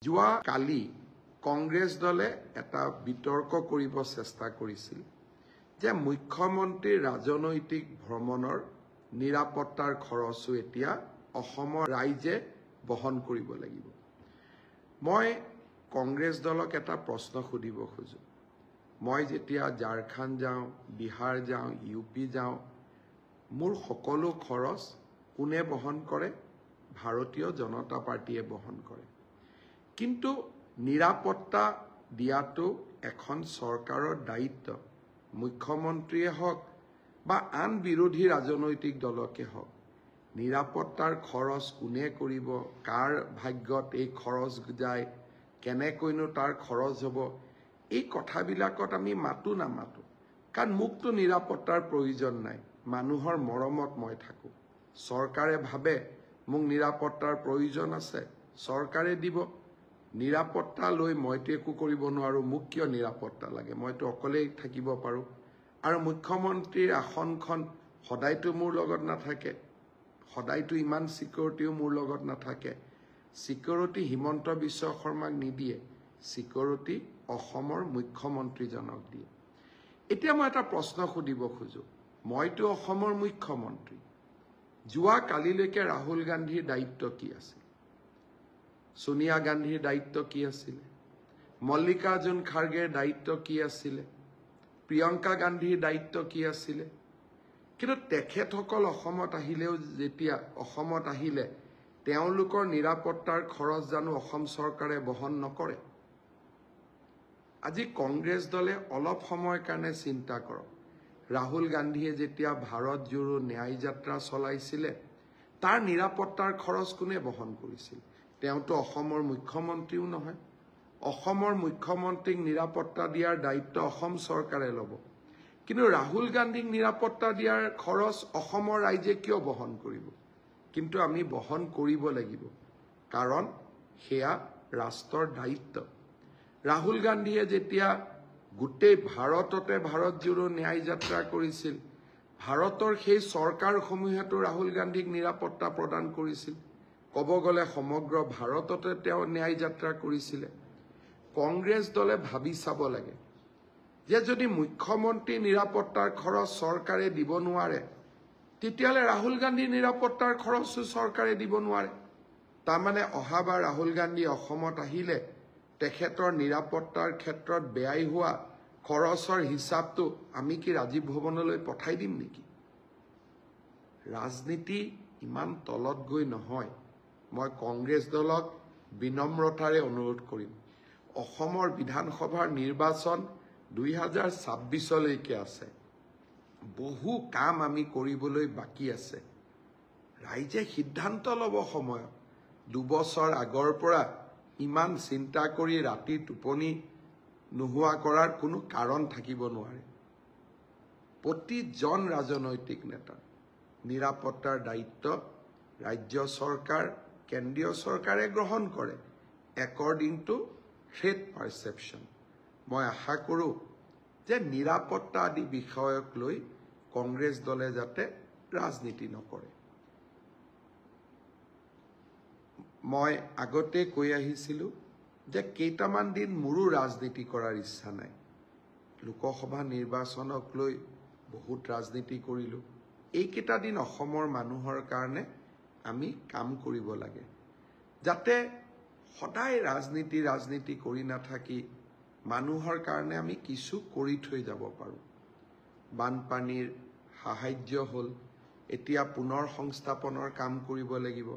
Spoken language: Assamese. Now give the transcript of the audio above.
যোৱা কালি কংগ্ৰেছ দলে এটা বিতৰ্ক কৰিব চেষ্টা কৰিছিল যে মুখ্যমন্ত্ৰীৰ ৰাজনৈতিক ভ্ৰমণৰ নিৰাপত্তাৰ খৰচো এতিয়া অসমৰ ৰাইজে বহন কৰিব লাগিব। মই কংগ্ৰেছ দলক এটা প্ৰশ্ন সুধিব খোজো। মই যেতিয়া ঝাৰখণ্ড যাওঁ, বিহাৰ যাওঁ, ইউপি যাওঁ, মোৰ সকলো খৰচ কোনে বহন কৰে? ভাৰতীয় জনতা পাৰ্টিয়ে বহন কৰে। কিন্তু নিৰাপত্তা দিয়াটো এখন চৰকাৰৰ দায়িত্ব। মুখ্যমন্ত্ৰীয়ে হওক বা আন বিৰোধী ৰাজনৈতিক দলকে হওক, নিৰাপত্তাৰ খৰচ কোনে কৰিব, কাৰ ভাগ্যত এই খৰচ যায়, কেনেকৈনো তাৰ খৰচ হ'ব, এই কথাবিলাকত আমি মাতো নামাতো। কাৰণ মোকতো নিৰাপত্তাৰ প্ৰয়োজন নাই, মানুহৰ মৰমত মই থাকোঁ। চৰকাৰে ভাবে মোক নিৰাপত্তাৰ প্ৰয়োজন আছে, চৰকাৰে দিব। নিৰাপত্তা লৈ মইতো একো কৰিব নোৱাৰোঁ। মোক কিয় নিৰাপত্তা লাগে? মইতো অকলেই থাকিব পাৰোঁ। আৰু মুখ্যমন্ত্ৰীৰ আসনখন সদায়তো মোৰ লগত নাথাকে, সদায়তো ইমান চিকিউৰিটিও মোৰ লগত নাথাকে। চিকিউৰিটি হিমন্ত বিশ্ব শৰ্মাক নিদিয়ে, চিকিউৰিটি অসমৰ মুখ্যমন্ত্ৰীজনক দিয়ে। এতিয়া মই এটা প্ৰশ্ন সুধিব খোজো। মইতো অসমৰ মুখ্যমন্ত্ৰী। যোৱা কালিলৈকে ৰাহুল গান্ধীৰ দায়িত্ব কি আছিল? সোনিয়া গান্ধীৰ দায়িত্ব কি আছিলে? মল্লিকাৰ্জুন খাৰ্গেৰ দায়িত্ব কি আছিলে? প্ৰিয়ংকা গান্ধীৰ দায়িত্ব কি আছিলে? কিন্তু তেখেতসকল অসমত আহিলেও যেতিয়া অসমত আহিলে তেওঁলোকৰ নিৰাপত্তাৰ খৰচ জানো অসম চৰকাৰে বহন নকৰে? আজি কংগ্ৰেছ দলে অলপ সময়ৰ কাৰণে চিন্তা কৰক। ৰাহুল গান্ধীয়ে যেতিয়া ভাৰত জোড়ো ন্যায় যাত্ৰা চলাইছিলে তাৰ নিৰাপত্তাৰ খৰচ কোনে বহন কৰিছিল? তেওঁতো অসমৰ মুখ্যমন্ত্ৰীও নহয়। অসমৰ মুখ্যমন্ত্ৰীক নিৰাপত্তা দিয়াৰ দায়িত্ব অসম চৰকাৰে ল'ব। কিন্তু ৰাহুল গান্ধীক নিৰাপত্তা দিয়াৰ খৰচ অসমৰ ৰাইজে কিয় বহন কৰিব? কিন্তু আমি বহন কৰিব লাগিব, কাৰণ সেয়া ৰাষ্ট্ৰৰ দায়িত্ব। ৰাহুল গান্ধীয়ে যেতিয়া গোটেই ভাৰততে ভাৰত জোড়ো ন্যায় যাত্ৰা কৰিছিল, ভাৰতৰ সেই চৰকাৰসমূহেতো ৰাহুল গান্ধীক নিৰাপত্তা প্ৰদান কৰিছিল। ক'ব গ'লে সমগ্ৰ ভাৰততে তেওঁ ন্যায় যাত্ৰা কৰিছিলে। কংগ্ৰেছ দলে ভাবি চাব লাগে যে যদি মুখ্যমন্ত্ৰী নিৰাপত্তাৰ খৰচ চৰকাৰে দিব নোৱাৰে, তেতিয়াহ'লে ৰাহুল গান্ধীৰ নিৰাপত্তাৰ খৰচো চৰকাৰে দিব নোৱাৰে। তাৰমানে অহাবাৰ ৰাহুল গান্ধী অসমত আহিলে তেখেতৰ নিৰাপত্তাৰ ক্ষেত্ৰত ব্যয় হোৱা খৰচৰ হিচাপটো আমি কি ৰাজীৱ ভৱনলৈ পঠাই দিম নেকি? ৰাজনীতি ইমান তলত গৈ নহয়। মই কংগ্ৰেছ দলক বিনম্ৰতাৰে অনুৰোধ কৰিম, অসমৰ বিধানসভাৰ নিৰ্বাচন 2026লৈকে আছে। বহু কাম আমি কৰিবলৈ বাকী আছে। ৰাইজে সিদ্ধান্ত ল'ব সময়ত। 2 বছৰ আগৰ পৰা ইমান চিন্তা কৰি ৰাতি টোপনি নোহোৱা কৰাৰ কোনো কাৰণ থাকিব নোৱাৰে। প্ৰতিজন ৰাজনৈতিক নেতা নিৰাপত্তাৰ দায়িত্ব ৰাজ্য চৰকাৰ, কেন্দ্ৰীয় চৰকাৰে গ্ৰহণ কৰে একৰ্ডিং টু থ্ৰেট পাৰচেপশ্যন। মই আশা কৰোঁ যে নিৰাপত্তা আদি বিষয়ক লৈ কংগ্ৰেছ দলে যাতে ৰাজনীতি নকৰে। মই আগতে কৈ আহিছিলোঁ যে কেইটামান দিন মোৰো ৰাজনীতি কৰাৰ ইচ্ছা নাই। লোকসভা নিৰ্বাচনক লৈ বহুত ৰাজনীতি কৰিলোঁ। এইকেইটা দিন অসমৰ মানুহৰ কাৰণে আমি কাম কৰিব লাগে, যাতে সদায় ৰাজনীতি কৰি নাথাকি মানুহৰ কাৰণে আমি কিছু কৰি থৈ যাব পাৰোঁ। বানপানীৰ সাহায্য হ'ল, এতিয়া পুনৰ সংস্থাপনৰ কাম কৰিব লাগিব।